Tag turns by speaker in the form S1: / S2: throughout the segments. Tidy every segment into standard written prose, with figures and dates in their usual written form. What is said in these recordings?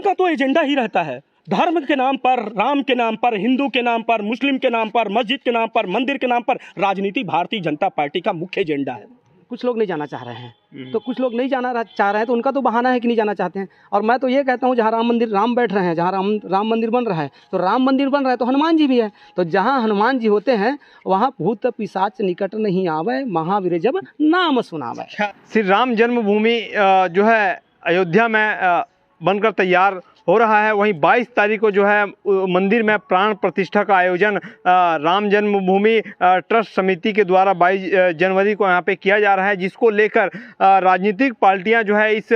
S1: इनका तो एजेंडा ही रहता है, धर्म के नाम पर, राम के नाम पर, हिंदू के नाम पर, मुस्लिम के नाम पर, मस्जिद के नाम पर, मंदिर के नाम पर राजनीति भारतीय जनता पार्टी का मुख्य एजेंडा है।
S2: कुछ लोग नहीं जाना चाह रहे हैं, तो कुछ लोग नहीं जाना चाह रहे हैं, तो उनका तो बहाना है कि नहीं जाना चाहते हैं। और मैं तो ये कहता हूँ, जहाँ राम बैठ रहे हैं, जहाँ राम मंदिर बन रहा है, तो राम मंदिर बन रहा है तो हनुमान जी भी है। तो जहाँ हनुमान जी होते हैं वहाँ भूत पिशाच निकट नहीं आवे, महावीर जब नाम सुनावे।
S3: श्री राम जन्मभूमि जो है अयोध्या में बनकर तैयार हो रहा है। वहीं 22 तारीख को जो है मंदिर में प्राण प्रतिष्ठा का आयोजन राम जन्मभूमि ट्रस्ट समिति के द्वारा 22 जनवरी को यहाँ पे किया जा रहा है, जिसको लेकर राजनीतिक पार्टियां जो है इस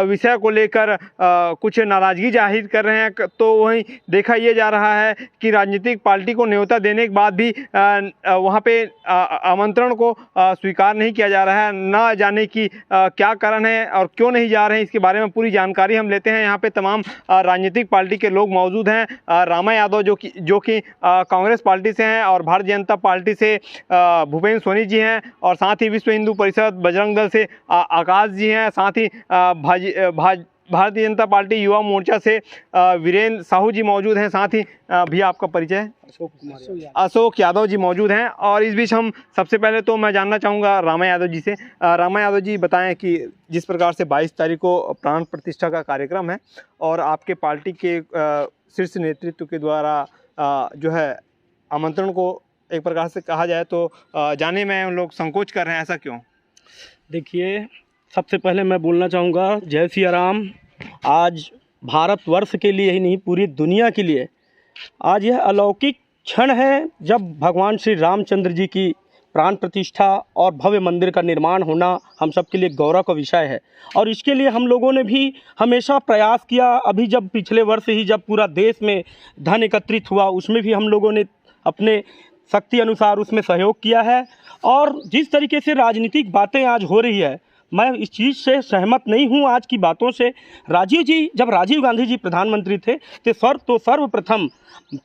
S3: विषय को लेकर कुछ नाराज़गी जाहिर कर रहे हैं। तो वहीं देखा ये जा रहा है कि राजनीतिक पार्टी को न्योता देने के बाद भी वहाँ पे आमंत्रण को स्वीकार नहीं किया जा रहा है। न जाने की क्या कारण है और क्यों नहीं जा रहे हैं, इसके बारे में पूरी जानकारी हम लेते हैं। यहाँ पे तमाम राजनीतिक पार्टी के लोग मौजूद हैं। रामा यादव जो कि कांग्रेस पार्टी से हैं और भारतीय जनता पार्टी से भूपेंद्र सोनी जी हैं, और साथ ही विश्व हिंदू परिषद बजरंग दल से आकाश जी हैं, साथ ही भारतीय जनता पार्टी युवा मोर्चा से वीरेंद्र साहू जी मौजूद हैं। साथ ही भैया आपका परिचय? अशोक यादव जी मौजूद हैं। और इस बीच हम सबसे पहले तो मैं जानना चाहूँगा रामा यादव जी से। रामा यादव जी बताएं कि जिस प्रकार से 22 तारीख को प्राण प्रतिष्ठा का कार्यक्रम है और आपके पार्टी के शीर्ष नेतृत्व के द्वारा जो है आमंत्रण को एक प्रकार से कहा जाए तो जाने में उन लोग संकोच कर रहे हैं, ऐसा क्यों?
S1: देखिए, सबसे पहले मैं बोलना चाहूँगा जय सिया राम। आज भारतवर्ष के लिए ही नहीं, पूरी दुनिया के लिए आज यह अलौकिक क्षण है जब भगवान श्री रामचंद्र जी की प्राण प्रतिष्ठा और भव्य मंदिर का निर्माण होना हम सब के लिए गौरव का विषय है। और इसके लिए हम लोगों ने भी हमेशा प्रयास किया। अभी जब पिछले वर्ष ही जब पूरा देश में धन एकत्रित हुआ, उसमें भी हम लोगों ने अपने शक्ति अनुसार उसमें सहयोग किया है। और जिस तरीके से राजनीतिक बातें आज हो रही है, मैं इस चीज़ से सहमत नहीं हूं आज की बातों से। जब राजीव गांधी जी प्रधानमंत्री थे तो सर्वप्रथम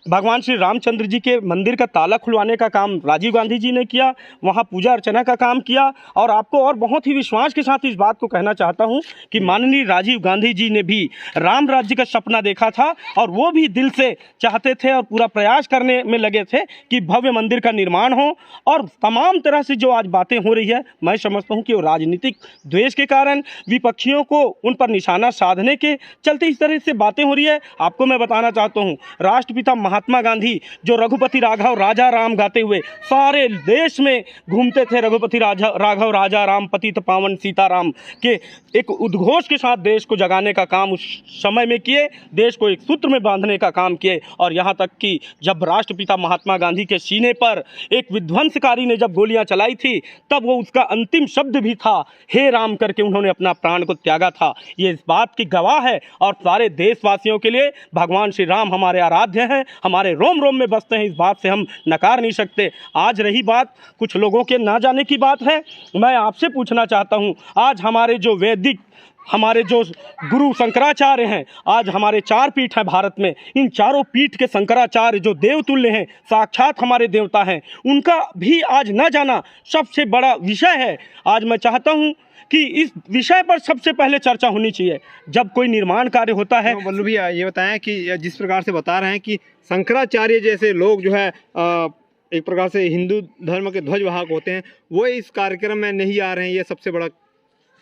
S1: भगवान श्री रामचंद्र जी के मंदिर का ताला खुलवाने का काम राजीव गांधी जी ने किया, वहाँ पूजा अर्चना का काम किया। और आपको और बहुत ही विश्वास के साथ इस बात को कहना चाहता हूँ कि माननीय राजीव गांधी जी ने भी राम राज्य का सपना देखा था, और वो भी दिल से चाहते थे और पूरा प्रयास करने में लगे थे कि भव्य मंदिर का निर्माण हो। और तमाम तरह से जो आज बातें हो रही है, मैं समझता हूँ कि वो राजनीतिक द्वेष के कारण, विपक्षियों को उन पर निशाना साधने के चलते इस तरह से बातें हो रही है। आपको मैं बताना चाहता हूँ, राष्ट्रपिता महात्मा गांधी जो रघुपति राघव राजा राम गाते हुए सारे देश में घूमते थे, रघुपति राघव राजा राम पतित पावन सीताराम के एक उद्घोष के साथ देश को जगाने का काम उस समय में किए, देश को एक सूत्र में बांधने का काम किए। और यहाँ तक कि जब राष्ट्रपिता महात्मा गांधी के सीने पर एक विध्वंसकारी ने जब गोलियां चलाई थी, तब वो उसका अंतिम शब्द भी था, हे राम करके उन्होंने अपना प्राण को त्यागा था। ये इस बात की गवाह है। और सारे देशवासियों के लिए भगवान श्री राम हमारे आराध्य हैं, हमारे रोम रोम में बसते हैं, इस बात से हम नकार नहीं सकते। आज रही बात कुछ लोगों के ना जाने की बात है, मैं आपसे पूछना चाहता हूं, आज हमारे जो गुरु शंकराचार्य हैं, आज हमारे 4 पीठ हैं भारत में, इन चारों पीठ के शंकराचार्य जो देवतुल्य हैं, साक्षात हमारे देवता हैं, उनका भी आज न जाना सबसे बड़ा विषय है। आज मैं चाहता हूं कि इस विषय पर सबसे पहले चर्चा होनी चाहिए जब कोई निर्माण कार्य होता है।
S3: बल्लू भैया ये बताएं कि जिस प्रकार से बता रहे हैं कि शंकराचार्य जैसे लोग जो है एक प्रकार से हिंदू धर्म के ध्वजवाहक होते हैं, वो इस कार्यक्रम में नहीं आ रहे हैं, ये सबसे बड़ा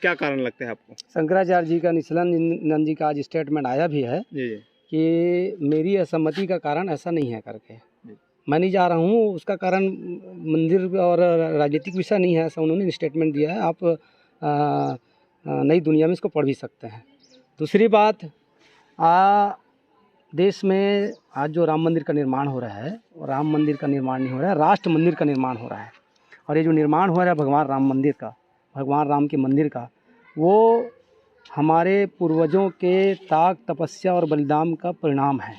S3: क्या कारण लगता है आपको?
S2: शंकराचार्य जी का निशिलानंद जी का आज स्टेटमेंट आया भी है कि मेरी असहमति का कारण ऐसा नहीं है करके, मैं नहीं जा रहा हूँ, उसका कारण मंदिर और राजनीतिक विषय नहीं है, ऐसा उन्होंने स्टेटमेंट दिया है। आप नई दुनिया में इसको पढ़ भी सकते हैं। दूसरी बात, देश में आज जो राम मंदिर का निर्माण हो रहा है, राम मंदिर का निर्माण नहीं हो रहा है, राष्ट्र मंदिर का निर्माण हो रहा है। और ये जो निर्माण हो रहा है भगवान राम मंदिर का, भगवान राम के मंदिर का, वो हमारे पूर्वजों के त्याग तपस्या और बलिदान का परिणाम है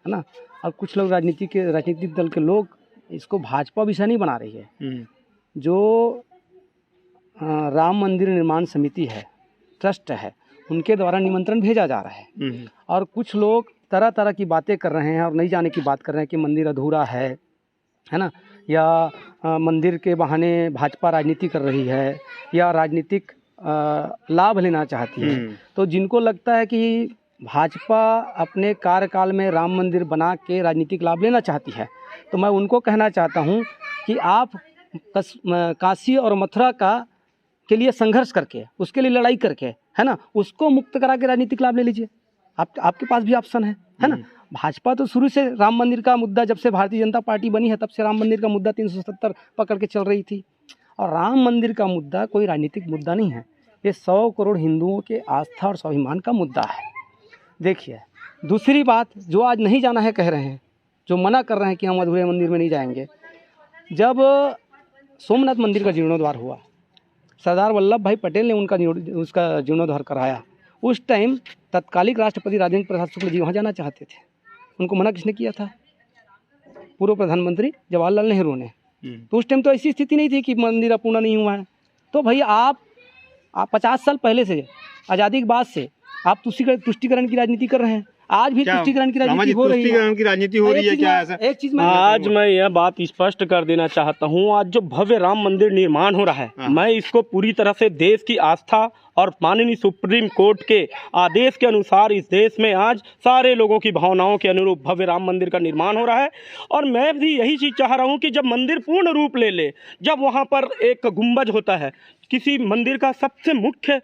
S2: ना। और कुछ लोग राजनीतिक दल के लोग इसको भाजपा विषय नहीं बना रही है। जो राम मंदिर निर्माण समिति है, ट्रस्ट है, उनके द्वारा निमंत्रण भेजा जा रहा है। और कुछ लोग तरह तरह की बातें कर रहे हैं और नहीं जाने की बात कर रहे हैं कि मंदिर अधूरा है ना, या मंदिर के बहाने भाजपा राजनीति कर रही है या राजनीतिक लाभ लेना चाहती है। तो जिनको लगता है कि भाजपा अपने कार्यकाल में राम मंदिर बना के राजनीतिक लाभ लेना चाहती है, तो मैं उनको कहना चाहता हूँ कि आप काशी और मथुरा के लिए संघर्ष करके, उसके लिए लड़ाई करके, है ना, उसको मुक्त करा के राजनीतिक लाभ ले लीजिए। आपके पास भी ऑप्शन है ना। भाजपा तो शुरू से राम मंदिर का मुद्दा, जब से भारतीय जनता पार्टी बनी है तब से राम मंदिर का मुद्दा 370 पकड़ के चल रही थी। और राम मंदिर का मुद्दा कोई राजनीतिक मुद्दा नहीं है, ये 100 करोड़ हिंदुओं के आस्था और स्वाभिमान का मुद्दा है। देखिए, दूसरी बात, जो आज नहीं जाना है कह रहे हैं, जो मना कर रहे हैं कि हम अधूरे मंदिर में नहीं जाएंगे, जब सोमनाथ मंदिर का जीर्णोद्वार हुआ, सरदार वल्लभ भाई पटेल ने उसका जीर्णोद्वार कराया, उस टाइम तत्कालिक राष्ट्रपति राजेंद्र प्रसाद शुक्ल जी वहाँ जाना चाहते थे। उनको मना किसने किया था? पूर्व प्रधानमंत्री जवाहरलाल नेहरू ने। तो उस टाइम तो ऐसी स्थिति नहीं थी कि मंदिर अपूर्ण नहीं हुआ है। तो भाई आप 50 साल पहले से, आज़ादी के बाद से आप तुष्टिकरण की राजनीति कर रहे हैं। आज भी तुष्टिकरण की राजनीति हो रही है।
S3: तुष्टिकरण की राजनीति हो रही है क्या? ऐसा
S2: एक चीज
S1: आज मैं यह बात स्पष्ट कर देना चाहता हूँ, आज जो भव्य राम मंदिर निर्माण हो रहा है, मैं इसको पूरी तरह से देश की आस्था और माननीय सुप्रीम कोर्ट के आदेश के अनुसार इस देश में आज सारे लोगों की भावनाओं के अनुरूप भव्य राम मंदिर का निर्माण हो रहा है। और मैं भी यही चीज़ चाह रहा हूँ कि जब मंदिर पूर्ण रूप ले, जब वहाँ पर एक गुंबज होता है, किसी मंदिर का सबसे मुख्य,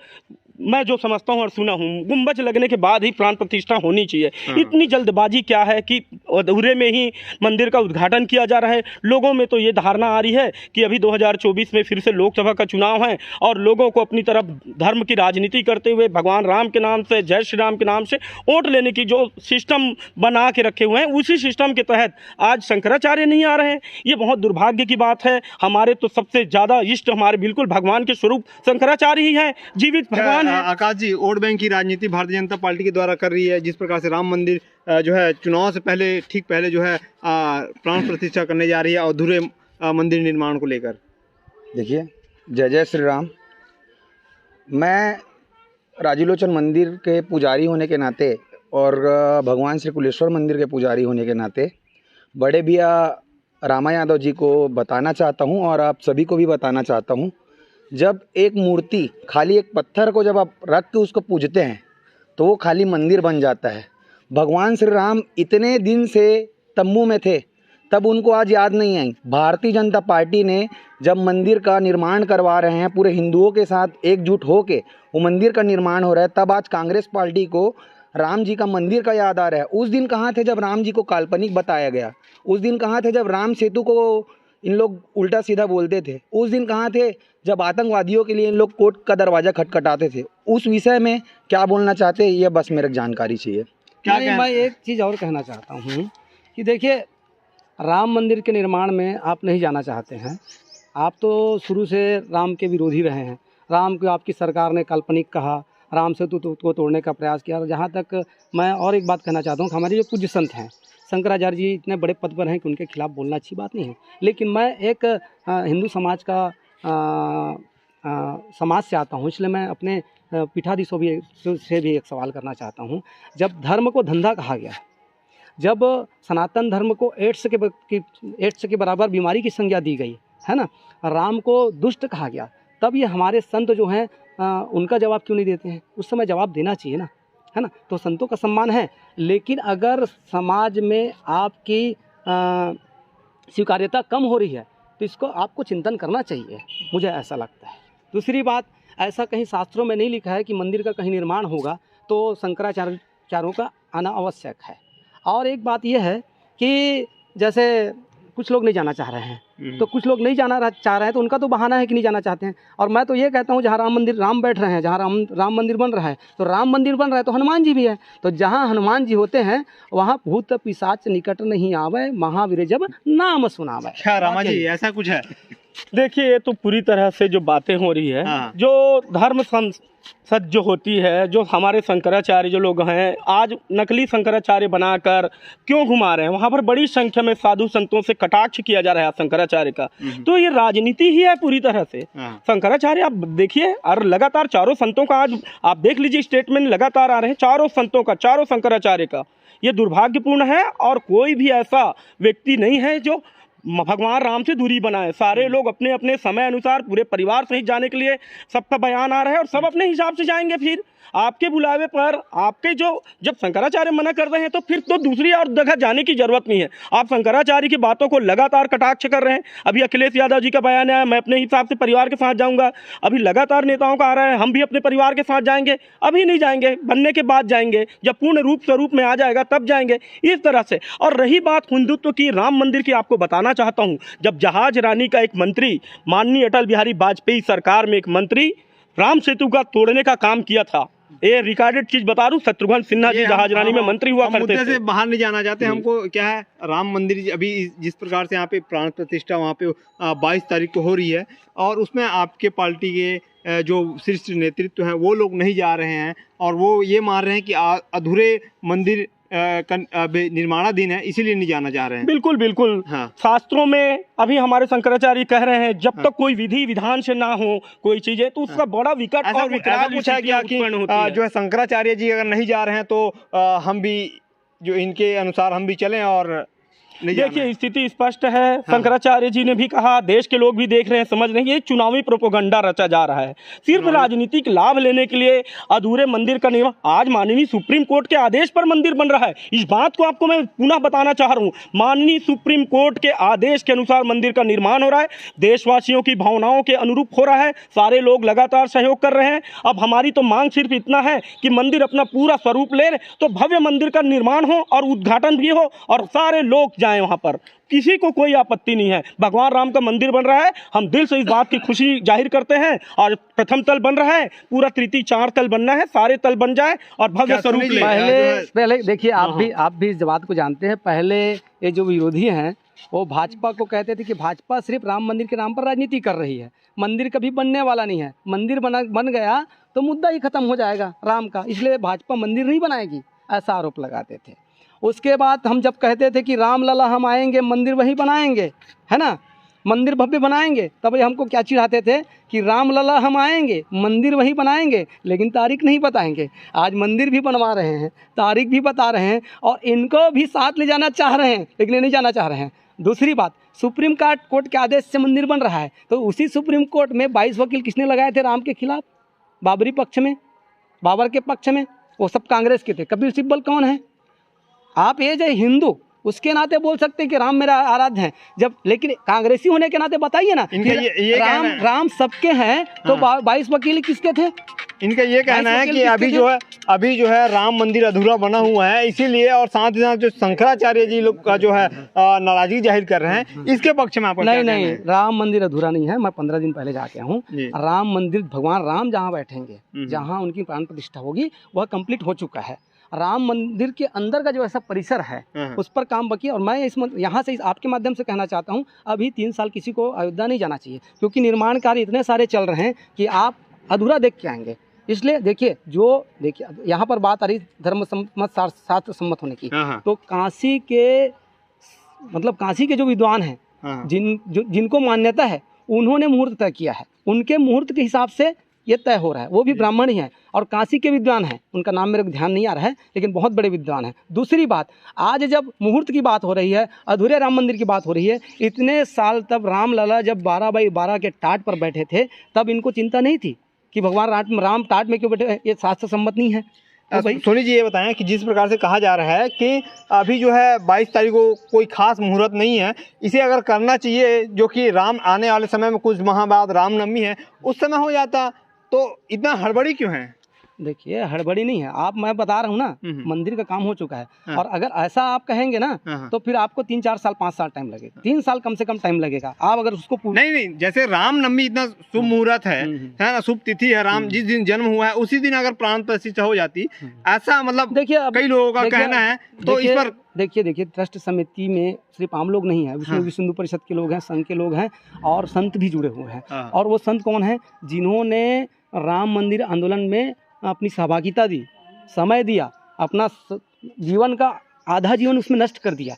S1: मैं जो समझता हूँ और सुना हूँ, गुंबज लगने के बाद ही प्राण प्रतिष्ठा होनी चाहिए। इतनी जल्दबाजी क्या है कि अधूरे में ही मंदिर का उद्घाटन किया जा रहा है। लोगों में तो ये धारणा आ रही है कि अभी 2024 में फिर से लोकसभा का चुनाव है और लोगों को अपनी तरफ धर्म की राजनीति करते हुए भगवान राम के नाम से, जय श्री राम के नाम से वोट लेने की जो सिस्टम बना के रखे हुए हैं, उसी सिस्टम के तहत आज शंकराचार्य नहीं आ रहे हैं। ये बहुत दुर्भाग्य की बात है। हमारे तो सबसे ज़्यादा इष्ट, हमारे बिल्कुल भगवान के स्वरूप शंकराचार्य ही है, जीवित भगवान।
S3: आकाश जी, वोट बैंक की राजनीति भारतीय जनता पार्टी के द्वारा कर रही है। जिस प्रकार से राम मंदिर जो है चुनाव से पहले, ठीक पहले जो है प्राण प्रतिष्ठा करने जा रही है अधूरे मंदिर निर्माण को लेकर।
S4: देखिए, जय जय श्री राम। मैं राजीलोचन मंदिर के पुजारी होने के नाते और भगवान श्री कुलेश्वर मंदिर के पुजारी होने के नाते बड़े भैया रामा यादव जी को बताना चाहता हूँ और आप सभी को भी बताना चाहता हूँ, जब एक मूर्ति, खाली एक पत्थर को जब आप रख के उसको पूजते हैं तो वो खाली मंदिर बन जाता है। भगवान श्री राम इतने दिन से तंबू में थे, तब उनको आज याद नहीं आई। भारतीय जनता पार्टी ने जब मंदिर का निर्माण करवा रहे हैं, पूरे हिंदुओं के साथ एकजुट होके वो मंदिर का निर्माण हो रहा है, तब आज कांग्रेस पार्टी को राम जी का मंदिर का याद आ रहा है। उस दिन कहाँ थे जब राम जी को काल्पनिक बताया गया? उस दिन कहाँ थे जब राम सेतु को इन लोग उल्टा सीधा बोलते थे? उस दिन कहाँ थे जब आतंकवादियों के लिए इन लोग कोर्ट का दरवाज़ा खटखटाते थे? उस विषय में क्या बोलना चाहते हैं, ये बस मेरे जानकारी चाहिए।
S2: मैं एक चीज़ और कहना चाहता हूँ कि देखिए, राम मंदिर के निर्माण में आप नहीं जाना चाहते हैं। आप तो शुरू से राम के विरोधी रहे हैं। राम को आपकी सरकार ने काल्पनिक कहा, राम सेतु को तोड़ने का प्रयास किया। जहाँ तक मैं और एक बात कहना चाहता हूँ कि हमारे जो पूज्य संत हैं, शंकराचार्य जी इतने बड़े पद पर हैं कि उनके खिलाफ बोलना अच्छी बात नहीं है। लेकिन मैं एक हिंदू समाज का समाज से आता हूँ, इसलिए मैं अपने पीठाधीशों से भी एक सवाल करना चाहता हूँ। जब धर्म को धंधा कहा गया, जब सनातन धर्म को एड्स के बराबर बीमारी की संज्ञा दी गई है ना, राम को दुष्ट कहा गया, तब ये हमारे संत जो हैं उनका जवाब क्यों नहीं देते हैं? उस समय जवाब देना चाहिए ना, है ना। तो संतों का सम्मान है, लेकिन अगर समाज में आपकी स्वीकार्यता कम हो रही है तो इसको आपको चिंतन करना चाहिए, मुझे ऐसा लगता है। दूसरी बात, ऐसा कहीं शास्त्रों में नहीं लिखा है कि मंदिर का कहीं निर्माण होगा तो शंकराचार्यों का आना आवश्यक है। और एक बात यह है कि जैसे कुछ लोग नहीं जाना चाह रहे हैं, तो कुछ लोग नहीं जाना चाह रहे हैं तो उनका तो बहाना है कि नहीं जाना चाहते हैं। और मैं तो ये कहता हूँ, जहाँ राम बैठ रहे हैं, जहाँ राम मंदिर बन रहा है, तो राम मंदिर बन रहा है तो हनुमान जी भी है। तो जहाँ हनुमान जी होते हैं वहाँ भूत पिशाच निकट नहीं आवे, महावीर जब नाम सुनावे।
S3: क्या रामा जी, ऐसा कुछ है?
S1: देखिए, ये तो पूरी तरह से जो बातें हो रही है, जो धर्म संसद जो होती है, जो हमारे शंकराचार्य जो लोग हैं आज नकली शंकराचार्य बनाकर क्यों घुमा रहे हैं, वहाँ पर बड़ी संख्या में साधु संतों से कटाक्ष किया जा रहा है शंकराचार्य का। तो ये राजनीति ही है पूरी तरह से। शंकराचार्य आप देखिए, और लगातार चारों संतों का आज आप देख लीजिए, स्टेटमेंट लगातार आ रहे हैं चारों संतों का, चारों शंकराचार्य का। ये दुर्भाग्यपूर्ण है और कोई भी ऐसा व्यक्ति नहीं है जो भगवान राम से दूरी बनाए। सारे लोग अपने अपने समय अनुसार पूरे परिवार सहित जाने के लिए सबका बयान आ रहा है और सब अपने हिसाब से जाएंगे। फिर आपके बुलावे पर आपके जो जब शंकराचार्य मना कर रहे हैं तो फिर तो दूसरी और जगह जाने की जरूरत नहीं है। आप शंकराचार्य की बातों को लगातार कटाक्ष कर रहे हैं। अभी अखिलेश यादव जी का बयान आया, मैं अपने हिसाब से परिवार के साथ जाऊंगा। अभी लगातार नेताओं का आ रहा है, हम भी अपने परिवार के साथ जाएंगे। अभी नहीं जाएंगे, बनने के बाद जाएंगे, जब पूर्ण रूप स्वरूप में आ जाएगा तब जाएंगे, इस तरह से। और रही बात हिंदुत्व की, राम मंदिर की, आपको बताना चाहता हूं, जब जहाज रानी का एक मंत्री, माननीय अटल बिहारी वाजपेयी सरकार में एक मंत्री राम सेतु का तोड़ने का काम किया था, ये रिकॉर्डेड चीज बता दूं, शत्रुघ्न सिन्हा जी जहाज रानी में मंत्री हुआ करते थे।
S3: से बाहर नहीं जाना चाहते। हमको क्या है, राम मंदिर अभी जिस प्रकार से यहाँ पे प्राण प्रतिष्ठा वहाँ पे 22 तारीख को हो रही है, और उसमें आपके पार्टी के जो शीर्ष नेतृत्व हैं वो लोग नहीं जा रहे हैं, और वो ये मान रहे हैं कि अधूरे मंदिर निर्माणाधीन है, इसीलिए नहीं जाना चाह रहे हैं।
S1: बिल्कुल बिल्कुल।
S3: हाँ।
S1: शास्त्रों में अभी हमारे शंकराचार्य कह रहे हैं, जब तक कोई विधि विधान से ना हो कोई चीजें, तो उसका बड़ा विकट और विकराल
S3: पूछा गया कि जो है शंकराचार्य जी अगर नहीं जा रहे हैं तो हम भी जो इनके अनुसार हम भी चलें और
S1: देखिए स्थिति स्पष्ट है। शंकराचार्य जी ने भी कहा, देश के लोग भी देख रहे हैं, समझ रहे हैं, ये चुनावी प्रोपेगेंडा रचा जा रहा है सिर्फ राजनीतिक लाभ लेने के लिए। अधूरे मंदिर का निर्माण, आज माननीय सुप्रीम कोर्ट के आदेश पर मंदिर बन रहा है। इस बात को आपको मैं पुनः बताना चाह रहा हूँ, माननीय सुप्रीम कोर्ट के आदेश के अनुसार मंदिर का निर्माण हो रहा है, देशवासियों की भावनाओं के अनुरूप हो रहा है, सारे लोग लगातार सहयोग कर रहे हैं। अब हमारी तो मांग सिर्फ इतना है कि मंदिर अपना पूरा स्वरूप ले, तो भव्य मंदिर का निर्माण हो और उद्घाटन भी हो और सारे लोग जाएं वहां पर, किसी को कोई आपत्ति नहीं है। भगवान राम का मंदिर बन रहा है, हम दिल से इस बात की खुशी जाहिर करते हैं। और प्रथम तल बन रहा है, पूरा तृतीय 4 तल बनना है, सारे तल बन जाए और भव्य स्वरूप ले।
S2: पहले देखिए, आप भी इस बात को जानते हैं। पहले ये जो विरोधी हैं वो भाजपा को कहते थे कि भाजपा सिर्फ राम मंदिर के नाम पर राजनीति कर रही है, मंदिर कभी बनने वाला नहीं है, मंदिर बन गया तो मुद्दा ही खत्म हो जाएगा राम का, इसलिए भाजपा मंदिर नहीं बनाएगी, ऐसा आरोप लगाते थे। उसके बाद हम जब कहते थे कि राम लला हम आएंगे, मंदिर वही बनाएंगे, है ना, मंदिर भव्य बनाएंगे, तब ये हमको क्या चिढ़ाते थे कि राम लला हम आएंगे, मंदिर वही बनाएंगे, लेकिन तारीख नहीं बताएंगे। आज मंदिर भी बनवा रहे हैं, तारीख भी बता रहे हैं, और इनको भी साथ ले जाना चाह रहे हैं, लेकिन नहीं जाना चाह रहे हैं। दूसरी बात, सुप्रीम कोर्ट के आदेश से मंदिर बन रहा है, तो उसी सुप्रीम कोर्ट में 22 वकील किसने लगाए थे राम के खिलाफ? बाबरी पक्ष में, बाबर के पक्ष में, वो सब कांग्रेस के थे। कपिल सिब्बल कौन है? आप ये जो हिंदू उसके नाते बोल सकते हैं कि राम मेरा आराध्य है, जब लेकिन कांग्रेसी होने के नाते बताइए ना कि राम सबके हैं, तो 22 वकील किसके थे?
S3: इनका ये कहना है कि अभी जो है राम मंदिर अधूरा बना हुआ है, इसीलिए, और साथ ही साथ जो शंकराचार्य जी लोग का जो है नाराजगी जाहिर कर रहे हैं, इसके पक्ष में आपको
S2: नहीं, राम मंदिर अधूरा नहीं है। मैं 15 दिन पहले जाके हूँ, राम मंदिर भगवान राम जहाँ बैठेंगे, जहाँ उनकी प्राण प्रतिष्ठा होगी, वह कंप्लीट हो चुका है। राम मंदिर के अंदर का जो ऐसा परिसर है उस पर काम बाकी है। और मैं यहाँ से आपके माध्यम से कहना चाहता हूँ, अभी 3 साल किसी को अयोध्या नहीं जाना चाहिए, क्योंकि निर्माण कार्य इतने सारे चल रहे हैं कि आप अधूरा देख के आएंगे। इसलिए देखिए यहाँ पर बात आ रही धर्म सम्मत शास्त्र सम्मत होने की, तो काशी के जो विद्वान हैं, जिनको मान्यता है, उन्होंने मुहूर्त तय किया है, उनके मुहूर्त के हिसाब से ये तय हो रहा है। वो भी ब्राह्मण ही हैं और काशी के विद्वान हैं, उनका नाम मेरे को ध्यान नहीं आ रहा है, लेकिन बहुत बड़े विद्वान हैं। दूसरी बात, आज जब मुहूर्त की बात हो रही है, अधूरे राम मंदिर की बात हो रही है, इतने साल तब राम लला जब 12x12 के टाट पर बैठे थे, तब इनको चिंता नहीं थी कि भगवान राम टाट में क्यों बैठे, ये शास्त्र सम्मत नहीं है।
S3: सोनी जी ये बताएं कि जिस प्रकार से कहा जा रहा है कि अभी जो है 22 तारीख को कोई खास मुहूर्त नहीं है, इसे अगर करना चाहिए, जो कि राम आने वाले समय में कुछ माह बाद रामनवमी है, उस समय हो जाता, तो इतना हड़बड़ी क्यों है?
S2: देखिए हड़बड़ी नहीं है, मैं बता रहा हूँ ना, मंदिर का काम हो चुका है। और अगर ऐसा आप कहेंगे ना, तो फिर आपको 3-4 साल 5 साल टाइम लगेगा, 3 साल कम से कम टाइम लगेगा। आप अगर उसको
S3: नहीं, जैसे रामनवमी इतना शुभ मुहूर्त है ना, शुभ तिथि है, राम जिस दिन जन्म हुआ है उसी दिन अगर प्राण प्रतिष्ठा हो जाती, ऐसा मतलब देखिए कई लोगों का कहना है। तो इस पर
S2: देखिए ट्रस्ट समिति में सिर्फ आम लोग नहीं है, उसमें विश्व हिंदू परिषद के लोग हैं, संघ के लोग हैं, और संत भी जुड़े हुए हैं। और वो संत कौन है? जिन्होंने राम मंदिर आंदोलन में अपनी सहभागिता दी, समय दिया, अपना जीवन का आधा जीवन उसमें नष्ट कर दिया,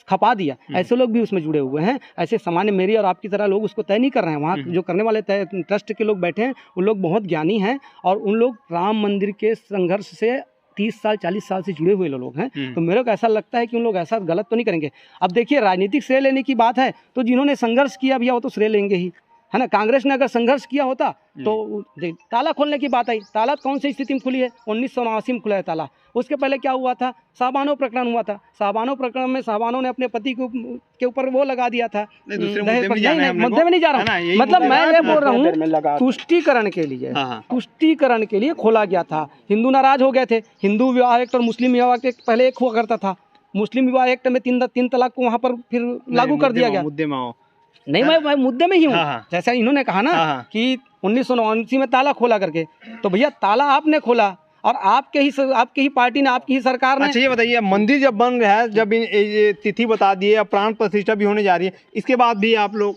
S2: खपा दिया, ऐसे लोग भी उसमें जुड़े हुए हैं। ऐसे सामान्य मेरी और आपकी तरह लोग उसको तय नहीं कर रहे हैं। वहाँ जो करने वाले ट्रस्ट के लोग बैठे हैं, उन लोग बहुत ज्ञानी हैं, और उन लोग राम मंदिर के संघर्ष से 30 साल 40 साल से जुड़े हुए लोग हैं। तो मेरे को ऐसा लगता है कि उन लोग ऐसा गलत तो नहीं करेंगे। अब देखिए राजनीतिक श्रेय लेने की बात है, तो जिन्होंने संघर्ष किया भैया वो तो श्रेय लेंगे ही, है ना। कांग्रेस ने अगर संघर्ष किया होता तो ताला खोलने की बात आई। ताला कौन सी स्थिति में खुली है? 1979 में खुला है ताला। उसके पहले क्या हुआ था? शाहबानो प्रकरण हुआ था। शाहबानो प्रकरण में शाहबानो ने अपने पति के ऊपर वो लगा दिया था। मुद्दे में नहीं जा रहा हूँ, मतलब मैं ये बोल रहा हूँ तुष्टीकरण के लिए खोला गया था। हिंदू नाराज हो गए थे। हिंदू विवाह एक्ट और मुस्लिम विवाह एक्ट पहले एक हुआ करता था। मुस्लिम विवाह एक्ट में तीन तलाक को वहाँ पर फिर लागू कर दिया गया।
S3: मुद्दे में
S2: नहीं, मैं मुद्दे में ही हूँ। जैसा इन्होंने कहा ना कि 1979 में ताला खोला करके, तो भैया ताला आपने खोला और आपके ही पार्टी ने, आपकी ही सरकार ने।
S3: अच्छा ये बताइए, मंदिर जब बन रहा है, जब ये तिथि बता दिए, अब प्राण प्रतिष्ठा भी होने जा रही है, इसके बाद भी आप लोग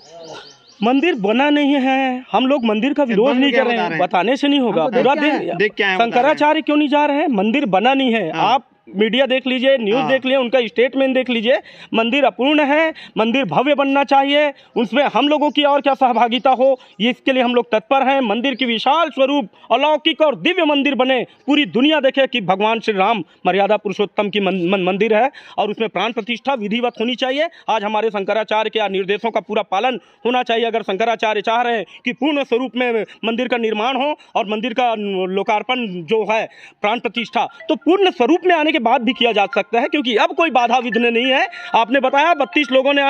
S1: मंदिर बना नहीं है, हम लोग मंदिर का विरोध नहीं कर रहे हैं, बताने से नहीं होगा। पूरा देख क्या है, शंकराचार्य क्यों नहीं जा रहे हैं? मंदिर बना नहीं है। आप मीडिया देख लीजिए, न्यूज़ देख लीजिए, उनका स्टेटमेंट देख लीजिए। मंदिर अपूर्ण है, मंदिर भव्य बनना चाहिए, उसमें हम लोगों की और क्या सहभागिता हो, ये इसके लिए हम लोग तत्पर हैं। मंदिर की विशाल स्वरूप अलौकिक और दिव्य मंदिर बने, पूरी दुनिया देखे कि भगवान श्री राम मर्यादा पुरुषोत्तम की मंदिर है और उसमें प्राण प्रतिष्ठा विधिवत होनी चाहिए। आज हमारे शंकराचार्य के निर्देशों का पूरा पालन होना चाहिए। अगर शंकराचार्य चाह रहे हैं कि पूर्ण स्वरूप में मंदिर का निर्माण हो और मंदिर का लोकार्पण जो है प्राण प्रतिष्ठा, तो पूर्ण स्वरूप में आने बाद भी किया जा सकता है, क्योंकि अब कोई बाधा विघ्न नहीं है। आपने बताया 32 लोगों ने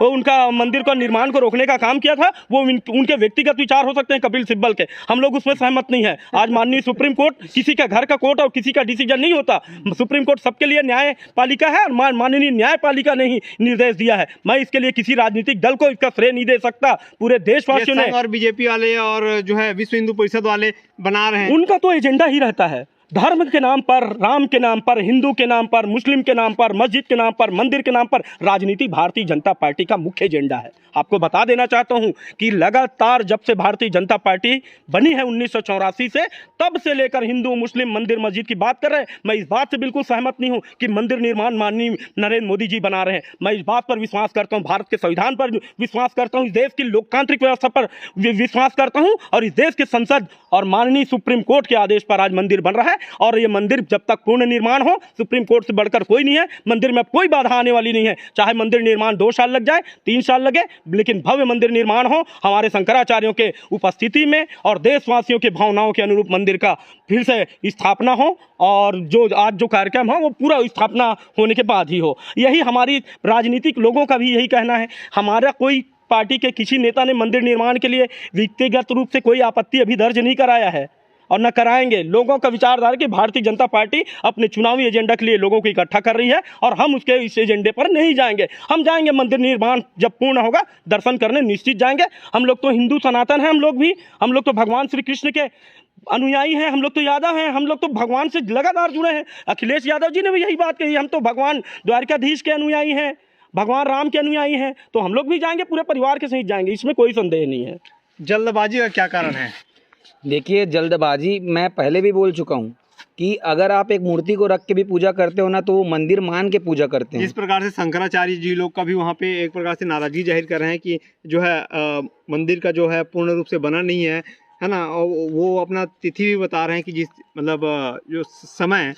S1: उनका मंदिर का निर्माण को रोकने का काम किया था, वो उनके व्यक्तिगत विचार हो सकते हैं, कपिल सिब्बल के, हम लोग उसमें सहमत नहीं है। आज माननीय सुप्रीम कोर्ट किसी का घर का कोर्ट और किसी का डिसीजन नहीं होता। सुप्रीम कोर्ट सबके लिए न्यायपालिका है और माननीय न्यायपालिका ने ही निर्देश दिया है। मैं इसके लिए किसी राजनीतिक दल को इसका श्रेय नहीं दे सकता। पूरे देशवासियों ने
S3: और बीजेपी वाले और जो है विश्व हिंदू परिषद वाले बना रहे हैं,
S1: उनका तो एजेंडा ही रहता है धर्म के नाम पर, राम के नाम पर, हिंदू के नाम पर, मुस्लिम के नाम पर, मस्जिद के नाम पर, मंदिर के नाम पर। राजनीति भारतीय जनता पार्टी का मुख्य एजेंडा है। आपको बता देना चाहता हूं कि लगातार जब से भारतीय जनता पार्टी बनी है 1984 से, तब से लेकर हिंदू मुस्लिम मंदिर मस्जिद की बात कर रहे हैं। मैं इस बात से बिल्कुल सहमत नहीं हूं कि मंदिर निर्माण माननीय नरेंद्र मोदी जी बना रहे हैं। मैं इस बात पर विश्वास करता हूं, भारत के संविधान पर विश्वास करता हूं, इस देश की लोकतांत्रिक व्यवस्था पर विश्वास करता हूं और इस देश के संसद और माननीय सुप्रीम कोर्ट के आदेश पर आज मंदिर बन रहा है। और ये मंदिर जब तक पूर्ण निर्माण हो, सुप्रीम कोर्ट से बढ़कर कोई नहीं है, मंदिर में कोई बाधा आने वाली नहीं है। चाहे मंदिर निर्माण 2 साल लग जाए, 3 साल लगे, लेकिन भव्य मंदिर निर्माण हो, हमारे शंकराचार्यों के उपस्थिति में और देशवासियों के भावनाओं के अनुरूप मंदिर का फिर से स्थापना हो और जो आज जो कार्यक्रम हो वो पूरा स्थापना होने के बाद ही हो। यही हमारी राजनीतिक लोगों का भी यही कहना है। हमारा कोई पार्टी के किसी नेता ने मंदिर निर्माण के लिए व्यक्तिगत रूप से कोई आपत्ति अभी दर्ज नहीं कराया है और न कराएंगे। लोगों का विचारधारा कि भारतीय जनता पार्टी अपने चुनावी एजेंडा के लिए लोगों को इकट्ठा कर रही है और हम उसके इस एजेंडे पर नहीं जाएंगे। हम जाएंगे मंदिर निर्माण जब पूर्ण होगा, दर्शन करने निश्चित जाएंगे। हम लोग तो हिंदू सनातन हैं, हम लोग तो भगवान श्री कृष्ण के अनुयायी हैं, हम लोग तो यादव हैं, हम लोग तो भगवान से लगातार जुड़े हैं। अखिलेश यादव जी ने भी यही बात कही, हम तो भगवान द्वारकाधीश के अनुयायी हैं, भगवान राम के अनुयायी हैं, तो हम लोग भी जाएंगे, पूरे परिवार के सहित जाएंगे, इसमें कोई संदेह नहीं है।
S3: जल्दबाजी का क्या कारण है?
S4: देखिए, जल्दबाजी मैं पहले भी बोल चुका हूँ कि अगर आप एक मूर्ति को रख के भी पूजा करते हो ना, तो वो मंदिर मान के पूजा करते हैं।
S3: जिस प्रकार से शंकराचार्य जी लोग का भी वहाँ पे एक प्रकार से नाराजगी जाहिर कर रहे हैं कि जो है मंदिर का जो है पूर्ण रूप से बना नहीं है ना, और वो अपना तिथि भी बता रहे हैं कि जिस मतलब जो समय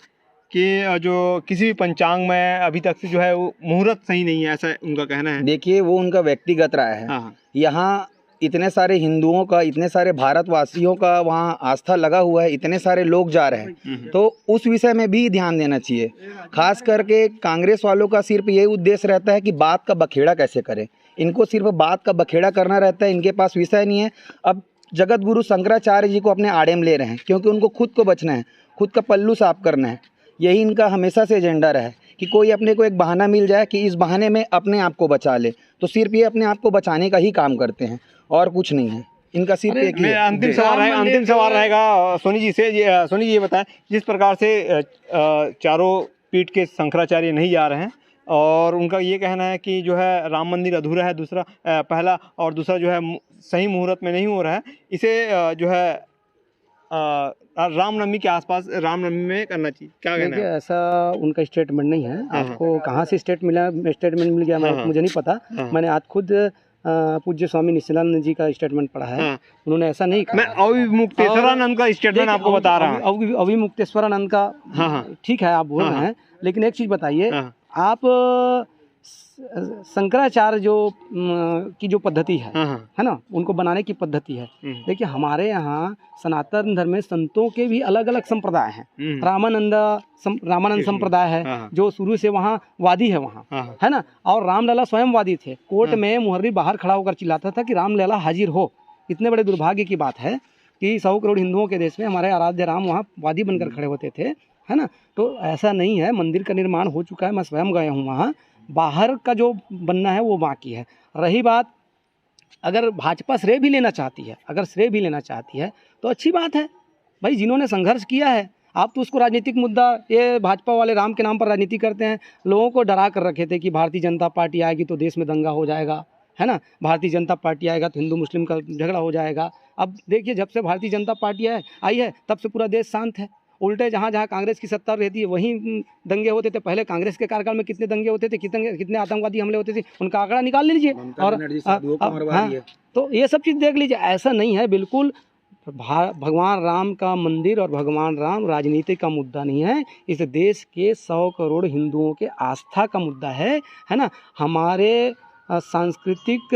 S3: कि जो किसी भी पंचांग में अभी तक से जो है वो मुहूर्त सही नहीं है, ऐसा उनका कहना है।
S4: देखिए, वो उनका व्यक्तिगत राय है। यहाँ इतने सारे हिंदुओं का, इतने सारे भारतवासियों का वहाँ आस्था लगा हुआ है, इतने सारे लोग जा रहे हैं, तो उस विषय में भी ध्यान देना चाहिए। खास करके कांग्रेस वालों का सिर्फ यही उद्देश्य रहता है कि बात का बखेड़ा कैसे करें। इनको सिर्फ बात का बखेड़ा करना रहता है, इनके पास विषय नहीं है। अब जगत गुरु शंकराचार्य जी को अपने आड़े में ले रहे हैं क्योंकि उनको खुद को बचना है, खुद का पल्लू साफ करना है। यही इनका हमेशा से एजेंडा रहा है कि कोई अपने को एक बहाना मिल जाए कि इस बहाने में अपने आप को बचा ले, तो सिर्फ ये अपने आप को बचाने का ही काम करते हैं और कुछ नहीं है इनका। सिर्फ एक ही
S3: अंतिम सवाल रहेगा सोनी जी से। सोनी जी ये बताएं, जिस प्रकार से चारों पीठ के शंकराचार्य नहीं जा रहे हैं और उनका ये कहना है कि जो है राम मंदिर अधूरा है, दूसरा पहला और दूसरा जो है सही मुहूर्त में नहीं हो रहा है, इसे जो है रामनवमी के आसपास रामनवमी में करना चाहिए, क्या कहना है?
S2: ऐसा उनका स्टेटमेंट नहीं है। आपको कहाँ से स्टेटमेंट मिल गया मुझे नहीं पता। मैंने आज खुद पूज्य स्वामी निशिलानंद जी का स्टेटमेंट पढ़ा है। उन्होंने ऐसा नहीं कहा।
S3: मैं अविमुक्तेश्वरानंद का स्टेटमेंट आपको बता रहा हूँ।
S2: अविमुक्तेश्वरानंद का ठीक है, आप बोल रहे हैं, लेकिन एक चीज़ बताइए, आप शंकराचार्य जो की जो पद्धति है
S3: हाँ हाँ।
S2: है ना, उनको बनाने की पद्धति है। देखिए हमारे यहाँ सनातन धर्म में संतों के भी अलग अलग संप्रदाय हैं। रामानंद संप्रदाय है
S3: हाँ।
S2: जो शुरू से वहाँ वादी है वहाँ,
S3: हाँ।
S2: है ना। और रामलला स्वयं वादी थे। कोर्ट में मुहर्री बाहर खड़ा होकर चिल्लाता था कि रामलला हाजिर हो। इतने बड़े दुर्भाग्य की बात है कि 100 करोड़ हिंदुओं के देश में हमारे आराध्य राम वहाँ वादी बनकर खड़े होते थे, है ना। तो ऐसा नहीं है, मंदिर का निर्माण हो चुका है, मैं स्वयं गया हूँ वहाँ। बाहर का जो बनना है वो बाकी है। रही बात, अगर भाजपा श्रेय भी लेना चाहती है तो अच्छी बात है भाई, जिन्होंने संघर्ष किया है। आप तो उसको राजनीतिक मुद्दा, ये भाजपा वाले राम के नाम पर राजनीति करते हैं। लोगों को डरा कर रखे थे कि भारतीय जनता पार्टी आएगी तो देश में दंगा हो जाएगा, है ना। भारतीय जनता पार्टी आएगा तो हिंदू मुस्लिम का झगड़ा हो जाएगा। अब देखिए जब से भारतीय जनता पार्टी आई है तब से पूरा देश शांत है। उल्टे जहाँ जहाँ कांग्रेस की सत्ता रहती है वहीं दंगे होते थे। पहले कांग्रेस के कार्यकाल में कितने दंगे होते थे, कितने आतंकवादी हमले होते थे, उनका आंकड़ा निकाल लीजिए। और तो ये सब चीज़ देख लीजिए। ऐसा नहीं है बिल्कुल। भगवान राम का मंदिर और भगवान राम राजनीति का मुद्दा नहीं है। इस देश के 100 करोड़ हिंदुओं के आस्था का मुद्दा है ना। हमारे सांस्कृतिक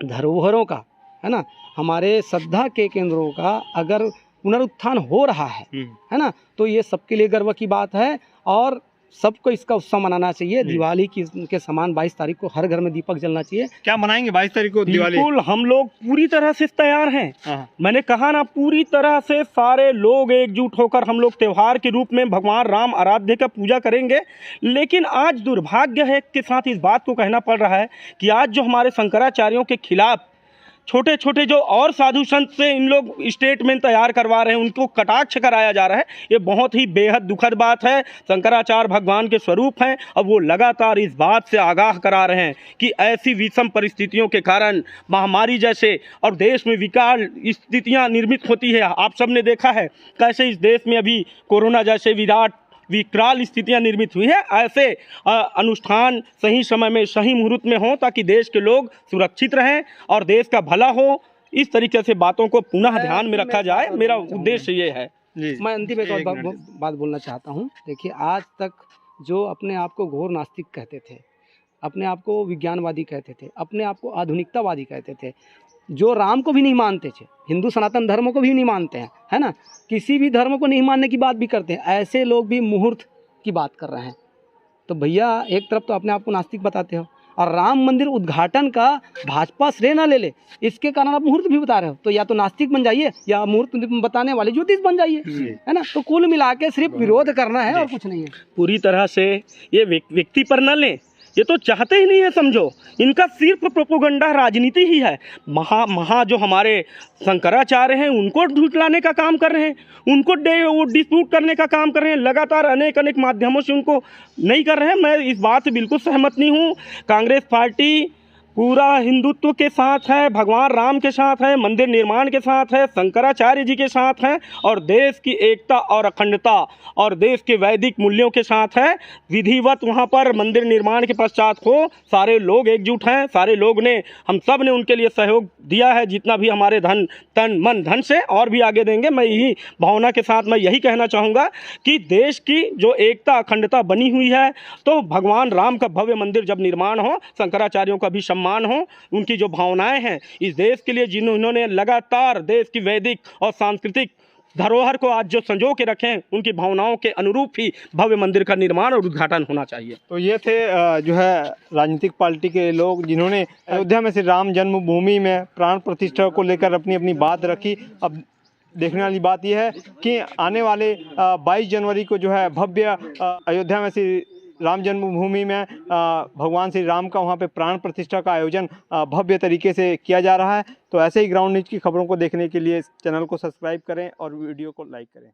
S2: धरोहरों का, है ना, हमारे श्रद्धा के केंद्रों का अगर पुनरुत्थान हो रहा है ना, तो ये सबके लिए गर्व की बात है। और सबको इसका उत्सव मनाना चाहिए। दिवाली के समान 22 तारीख को हर घर में दीपक जलना चाहिए।
S3: क्या मनाएंगे 22 तारीख को दिवाली?
S1: बिल्कुल, हम लोग पूरी तरह से तैयार हैं। मैंने कहा ना, पूरी तरह से सारे लोग एकजुट होकर हम लोग त्योहार के रूप में भगवान राम आराध्य का पूजा करेंगे। लेकिन आज दुर्भाग्य है के साथ इस बात को कहना पड़ रहा है कि आज जो हमारे शंकराचार्यों के खिलाफ छोटे छोटे जो और साधु संत से इन लोग स्टेटमेंट तैयार करवा रहे हैं, उनको कटाक्ष कराया जा रहा है। ये बहुत ही बेहद दुखद बात है। शंकराचार्य भगवान के स्वरूप हैं। अब वो लगातार इस बात से आगाह करा रहे हैं कि ऐसी विषम परिस्थितियों के कारण महामारी जैसे और देश में विकराल स्थितियां निर्मित होती है। आप सब ने देखा है कैसे इस देश में अभी कोरोना जैसे विकराल स्थितियां निर्मित हुई है। ऐसे अनुष्ठान सही समय में सही मुहूर्त में हो ताकि देश के लोग सुरक्षित रहें और देश का भला हो। इस तरीके से बातों को पुनः ध्यान में रखा जाए, मेरा उद्देश्य ये है।
S2: मैं अंतिम एक और बात बोलना चाहता हूँ। देखिए आज तक जो अपने आप को घोर नास्तिक कहते थे, अपने आप को विज्ञानवादी कहते थे, अपने आप को आधुनिकतावादी कहते थे, जो राम को भी नहीं मानते थे, हिंदू सनातन धर्म को भी नहीं मानते हैं, है ना, किसी भी धर्म को नहीं मानने की बात भी करते हैं, ऐसे लोग भी मुहूर्त की बात कर रहे हैं। तो भैया एक तरफ तो अपने आप को नास्तिक बताते हो और राम मंदिर उद्घाटन का भाजपा श्रेय ना ले ले, इसके कारण आप मुहूर्त भी बता रहे हो। तो या तो नास्तिक बन जाइए या मुहूर्त बताने वाले ज्योतिष बन जाइए, है ना। तो कुल मिला के सिर्फ विरोध करना है और कुछ नहीं है।
S1: पूरी तरह से ये व्यक्ति पर न लें, ये तो चाहते ही नहीं है। समझो, इनका सिर्फ प्रोपोगंडा राजनीति ही है। महा जो हमारे शंकराचार्य हैं उनको झुठलाने का काम कर रहे हैं, उनको वो डिस्प्यूट करने का काम कर रहे हैं। लगातार अनेक माध्यमों से उनको नहीं कर रहे हैं। मैं इस बात से बिल्कुल सहमत नहीं हूँ। कांग्रेस पार्टी पूरा हिंदुत्व के साथ है, भगवान राम के साथ है, मंदिर निर्माण के साथ है, शंकराचार्य जी के साथ है और देश की एकता और अखंडता और देश के वैदिक मूल्यों के साथ है। विधिवत वहाँ पर मंदिर निर्माण के पश्चात हो, सारे लोग एकजुट हैं। सारे लोग ने, हम सब ने उनके लिए सहयोग दिया है, जितना भी हमारे तन मन धन से, और भी आगे देंगे। मैं यही भावना के साथ मैं यही कहना चाहूँगा कि देश की जो एकता अखंडता बनी हुई है, तो भगवान राम का भव्य मंदिर जब निर्माण हो, शंकराचार्यों का भी मान हो, उनकी जो भावनाएं हैं इस देश के लिए, जिन्होंने लगातार देश की वैदिक और सांस्कृतिक धरोहर को आज जो संजो के रखे हैं, उनकी भावनाओं के अनुरूप ही भव्य मंदिर का निर्माण और उद्घाटन होना चाहिए।
S3: तो ये थे जो है राजनीतिक पार्टी के लोग जिन्होंने अयोध्या में श्री राम जन्मभूमि में प्राण प्रतिष्ठा को लेकर अपनी अपनी बात रखी। अब देखने वाली बात यह है कि आने वाले 22 जनवरी को जो है भव्य अयोध्या में श्री राम जन्मभूमि में भगवान श्री राम का वहाँ पे प्राण प्रतिष्ठा का आयोजन भव्य तरीके से किया जा रहा है। तो ऐसे ही ग्राउंड न्यूज़ की खबरों को देखने के लिए चैनल को सब्सक्राइब करें और वीडियो को लाइक करें।